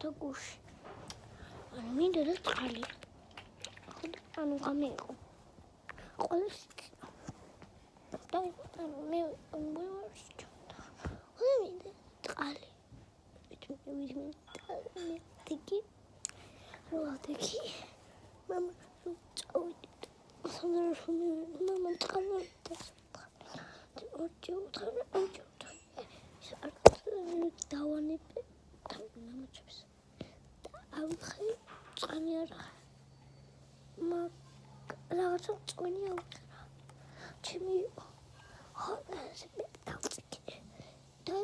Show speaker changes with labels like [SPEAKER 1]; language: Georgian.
[SPEAKER 1] და გუში. ანუ მინდა და წყალი. ანუ გამიყო. ყველას და მე ვარჩა. მინდა წყალი. მე ტიკი. როდექი. მამა წავიდეთ. მამა წყალი და ოჯო დავანებე მამაჩებს და ავხე წყალი არა რაღაცა წვენი ავხერა ჩემი ხალხი დავწიკე და